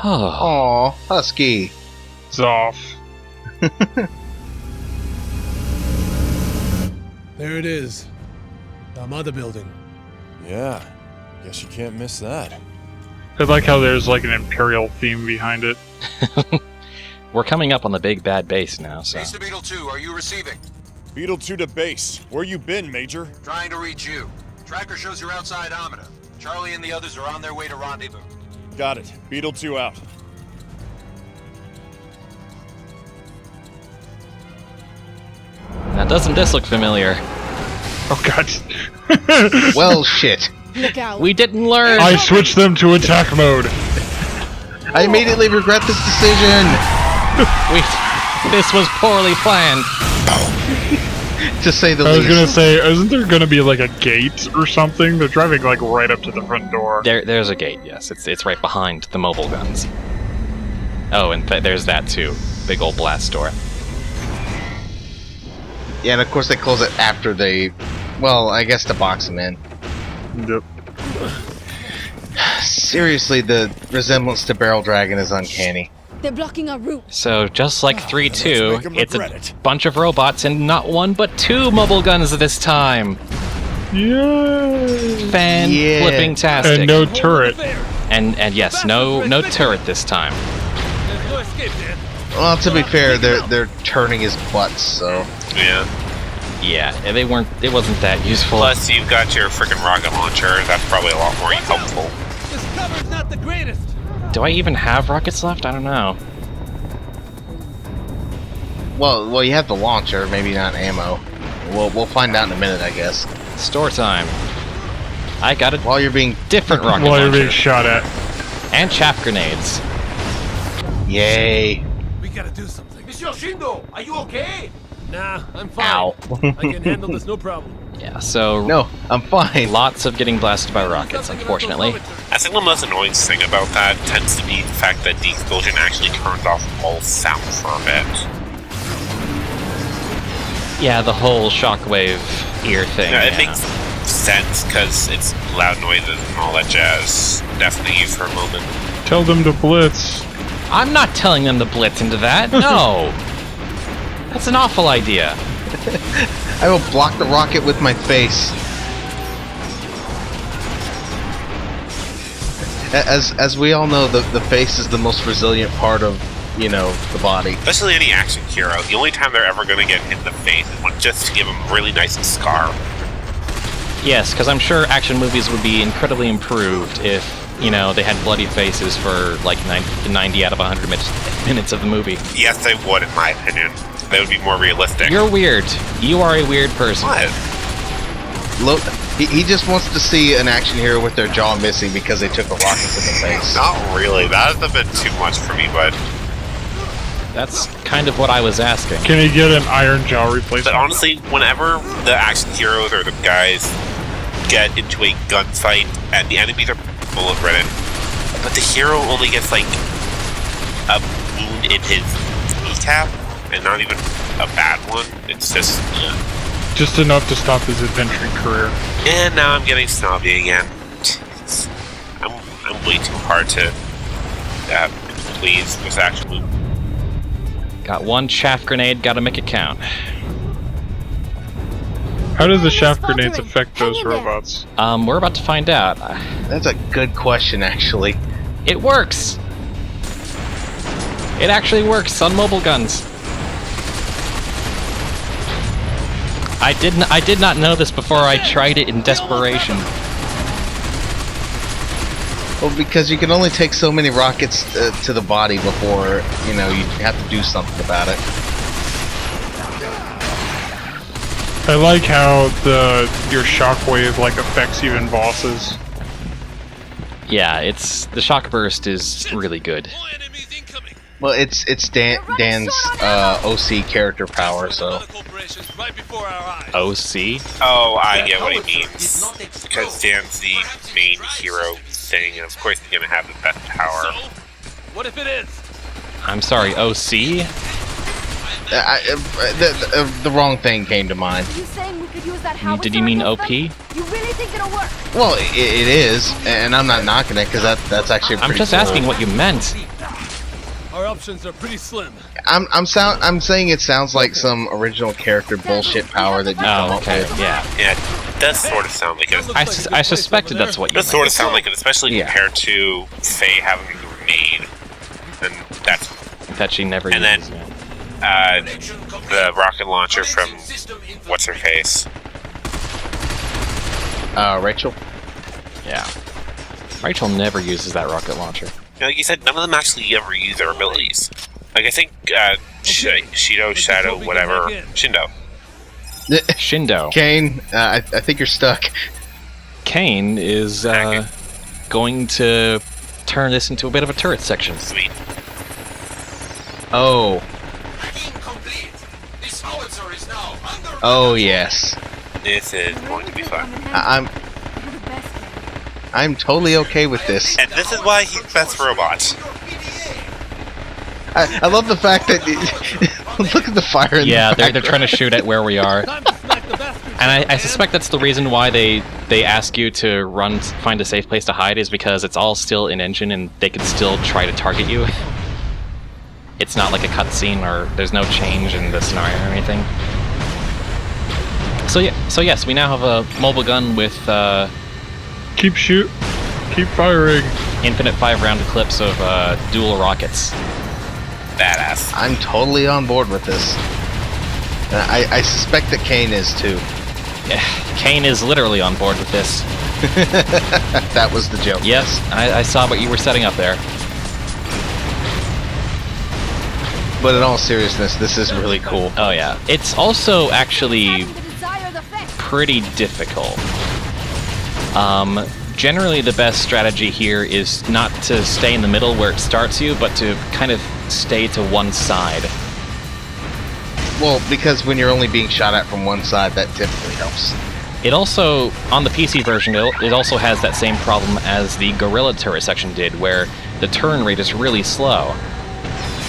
Aw, Husky. Zoff. There it is. The mother building. Yeah, guess you can't miss that. I like how there's like an Imperial theme behind it. We're coming up on the big bad base now, so... Base to Beetle 2, are you receiving? Beetle 2 to base. Where you been, Major? Trying to reach you. Tracker shows you're outside Amida. Charlie and the others are on their way to rendezvous. Got it. Beetle 2 out. Now, doesn't this look familiar? Oh god. Well, shit. Look out. We didn't learn! I switched them to attack mode. I immediately regret this decision. This was poorly planned. To say the I was least. gonna say, isn't there gonna be like a gate or something? They're driving like right up to the front door. There's a gate, yes. It's right behind the mobile guns. Oh, and there's that too. Big old blast door. Yeah, and of course they close it after they... Well, I guess to box them in. Yep. Seriously, the resemblance to Barrel Dragon is uncanny. They're blocking our route. So, just like 3-2, make 'em it's regret a it. bunch of robots and not one but two mobile guns this time. Yeah. Fan-flipping-tastic. And no turret. And yes, no turret this time. Well, to be fair, they're turning his butts, so... Yeah. Yeah, it wasn't that useful. Plus, you've got your freaking rocket launcher. That's probably a lot more helpful. This cover's not the greatest. Do I even have rockets left? I don't know. Well, you have the launcher, maybe not ammo. We'll find out in a minute, I guess. Store time. I got a While you're being... different rocket While you're being launcher. shot at. And chaff grenades. Yay. We gotta do something. Monsieur Shindo, are you okay? Nah, I'm fine. Ow. I can handle this, no problem. Yeah, so No, I'm fine. lots of getting blasted by rockets, unfortunately. I think the most annoying thing about that tends to be the fact that the explosion actually turned off all sound for a bit. Yeah, the whole shockwave ear thing. Yeah, it yeah. makes sense because it's loud noises and all that jazz. Deafening you for a moment. Tell them to blitz. I'm not telling them to blitz into that. No. That's an awful idea. I will block the rocket with my face. As we all know, the face is the most resilient part of, the body. Especially any action hero. The only time they're ever going to get hit in the face is just to give them a really nice scar. Yes, because I'm sure action movies would be incredibly improved if, they had bloody faces for like 90 out of 100 minutes of the movie. Yes, they would, in my opinion. That would be more realistic. You're weird. You are a weird person. What? He just wants to see an action hero with their jaw missing because they took a rocket to the face. Not really. That is a bit too much for me, but That's kind of what I was asking. Can he get an iron jaw replacement? But honestly, whenever the action heroes or the guys get into a gunfight and the enemies are bullet-ridden, but the hero only gets like a wound in his kneecap, and not even a bad one. It's just, Just enough to stop his adventuring career. and now I'm getting snobby again. I'm way too hard to please this action move. Got one chaff grenade, gotta make it count. How does the shaft grenades affect those robots? We're about to find out. That's a good question, actually. It works! It actually works on mobile guns. I did not know this before I tried it in desperation. Well, because you can only take so many rockets to the body before, you have to do something about it. I like how your shockwave affects even bosses. Yeah, the shock burst is really good. Well, it's Dan's OC character power, so. OC? Oh, I get what he means. Because Dan's the main hero thing, and of course he's gonna have the best power. What if it is? I'm sorry, OC? The wrong thing came to mind. You saying we could use that howitzer Did you mean against OP? them? You really think it'll work? Well, it is, and I'm not knocking it because that's actually. I'm pretty just cool. asking what you meant. Our options are pretty slim. I'm saying it sounds like some original character bullshit power that you come Oh, up okay, with. yeah. Yeah, it does sort of sound like it. I suspected that's what It you does meant. sort of sound like it, especially Yeah. compared to Faye having a grenade. And that's That she never And then- uses. Yeah. the rocket launcher from what's her face. Rachel. Yeah. Rachel never uses that rocket launcher. Like you said, none of them actually ever use their abilities. Like I think Shido, Shadow, whatever, Shindo. Shindo. Kane, I think you're stuck. Kane is going to turn this into a bit of a turret section. Sweet. Oh, Incomplete. This howitzer is now under. oh yes. This is going to be fun. I'm totally okay with this. And this is why he's best robot. I love the fact that look at the fire. In Yeah, the they're trying to shoot at where we are. Time to smack the bastards. And I suspect that's the reason why they ask you to find a safe place to hide, is because it's all still in engine and they can still try to target you. It's not like a cutscene or there's no change in the scenario or anything. So yes, we now have a mobile gun with Keep firing. infinite 5-round clips of dual rockets. Badass. I'm totally on board with this. I suspect that Kane is too. Yeah, Kane is literally on board with this. That was the joke. Yes, I saw what you were setting up there. But in all seriousness, this is really cool. Oh yeah, it's also actually Having the desired effect. pretty difficult. Generally the best strategy here is not to stay in the middle where it starts you, but to kind of stay to one side. Well, because when you're only being shot at from one side, that typically helps. It also, on the PC version, it also has that same problem as the Gorilla turret section did, where the turn rate is really slow.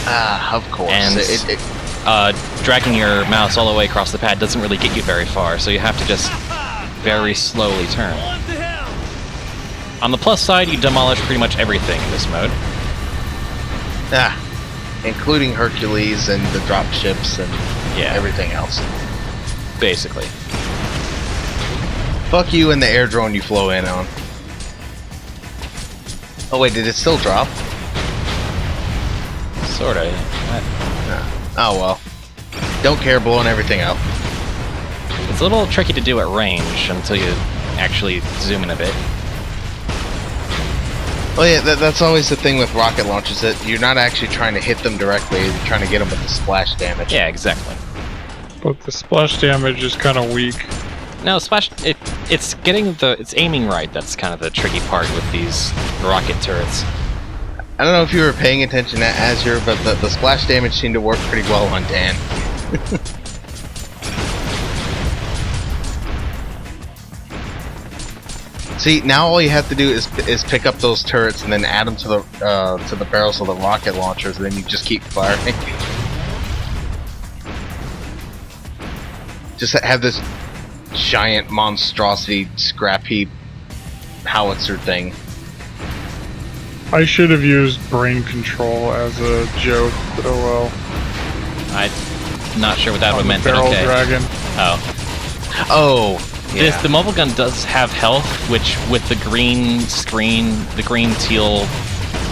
Ah, of course. And dragging your mouse all the way across the pad doesn't really get you very far, so you have to just very slowly turn. On to hell. On the plus side, you demolish pretty much everything in this mode. Including Hercules and the drop ships and Yeah. everything else. Basically. Fuck you and the air drone you flew in on. Oh wait, did it still drop? Sorta. Oh well. Don't care, blowing everything up. It's a little tricky to do at range until you actually zoom in a bit. Well, yeah, that's always the thing with rocket launches, that you're not actually trying to hit them directly, you're trying to get them with the splash damage. Yeah, exactly. But the splash damage is kind of weak. No, splash. It's aiming right. That's kind of the tricky part with these rocket turrets. I don't know if you were paying attention to Azure, but the splash damage seemed to work pretty well on Dan. See, now all you have to do is pick up those turrets and then add them to the barrels of the rocket launchers, and then you just keep firing. Just have this giant monstrosity scrap heap howitzer thing. I should have used brain control as a joke, but oh well. I'm not sure what that would On have the meant, but barrel okay. dragon. Oh. Oh, yeah. The mobile gun does have health, which with the green screen, the green teal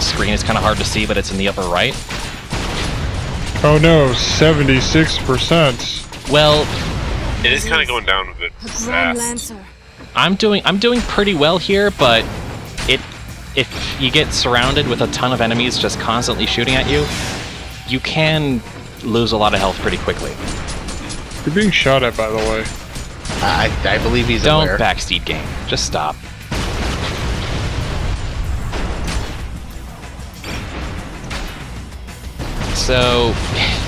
screen is kind of hard to see, but it's in the upper right. Oh no, 76%. Well, It is kind of going down a bit A Grand fast. Lancer. I'm doing pretty well here, but if you get surrounded with a ton of enemies just constantly shooting at you, you can lose a lot of health pretty quickly. You're being shot at, by the way. I believe he's Don't aware. backseat game. Just stop. So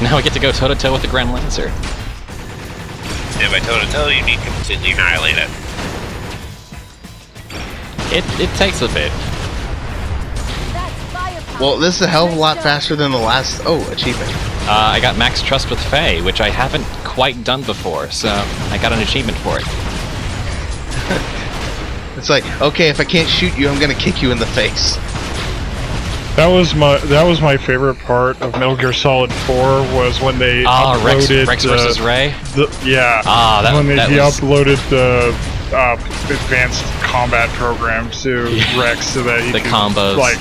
now we get to go toe-to-toe with the Grand Lancer. If I toe-to-toe, you need to completely annihilate it. It takes a bit. That's firepower. Well, this is a hell of a lot faster than the last. Oh, achievement. I got max trust with Faye, which I haven't quite done before, so I got an achievement for it. It's like, okay, if I can't shoot you, I'm gonna kick you in the face. That was my favorite part of Metal Gear Solid 4 was when they Rex uploaded versus Ray. When they uploaded the advanced combat program to Rex so that he the could, combos,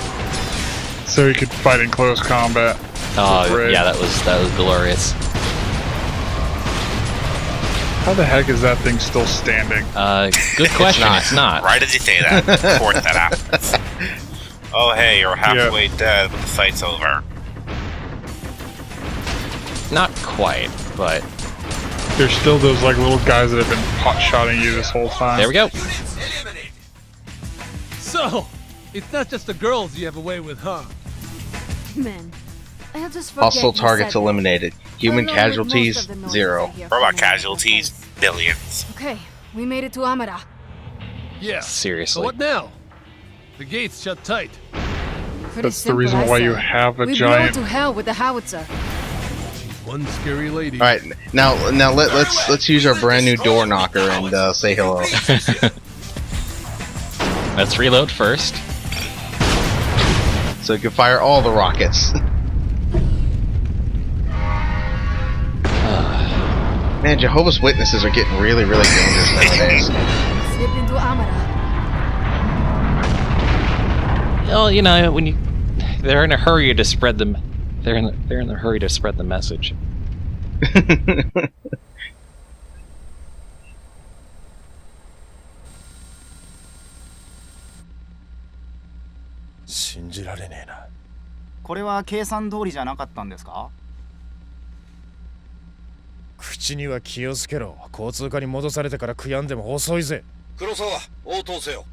so he could fight in close combat. Oh yeah, that was glorious. How the heck is that thing still standing? Good question. It's not. Right as you say that, of course that happens. Oh hey, you're halfway dead, but the fight's over. Not quite, but there's still those like little guys that have been pot-shotting you this whole time. There we go. So, it's not just the girls you have a way with, huh? Man, I'll just forget Hostile you targets said that. eliminated. Human Along with casualties, most of the noise 0. I hear What about from the casualties? place. Billions. Okay, we made it to Amara. Yeah. Seriously. So what now? The gate's shut tight. Pretty That's the simple, reason I why you say. have a We giant. blow to hell with the howitzer. She's one scary lady. All right, now let's use our brand new door knocker and say hello. Let's reload first. So you can fire all the rockets. Man, Jehovah's Witnesses are getting really, really dangerous nowadays. Slip into Amara. Well, you know, when they're in a hurry to spread them, they're in a hurry to spread the message.これは計算通りじゃなかったんですか？口には気をつけろ。交通課に戻されてから悔やんでも遅いぜ。黒沢、応答せよ。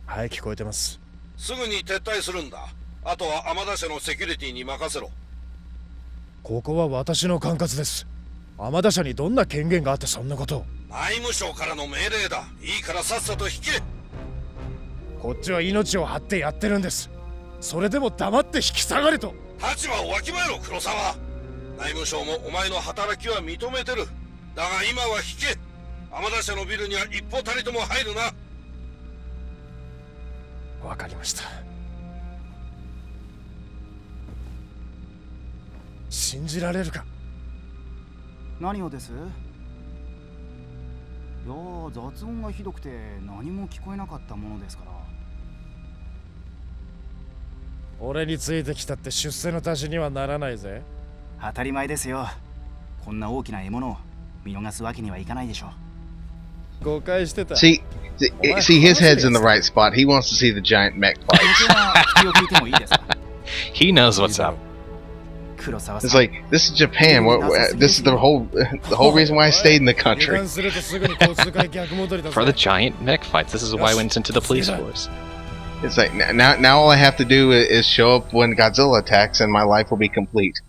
はい、聞こえてます。すぐに撤退するんだ。あとは天田社のセキュリティに任せろ。ここは私の管轄です。天田社にどんな権限があってそんなことを。内務省からの命令だ。いいからさっさと引け。こっちは命を張ってやってるんです。それでも黙って引き下がれと。立場をわきまえろ、黒沢。内務省もお前の働きは認めてる。だが今は引け。天田社のビルには一歩たりとも入るな。わかりました。信じられるか。何をです？いやー、雑音がひどくて何も聞こえなかったものですから。俺についてきたって出世の足しにはならないぜ。当たり前ですよ。こんな大きな獲物を見逃すわけにはいかないでしょう。誤解してた。See, his head's in the right spot. He wants to see the giant mech fights. 気を聞いてもいいですか？ He knows what's up. 黒沢さん。 It's like, this is Japan. This is the whole reason why I stayed in the country. For the giant mech fights, this is why I went into the police force. It's like, now all I have to do is show up when Godzilla attacks and my life will be complete.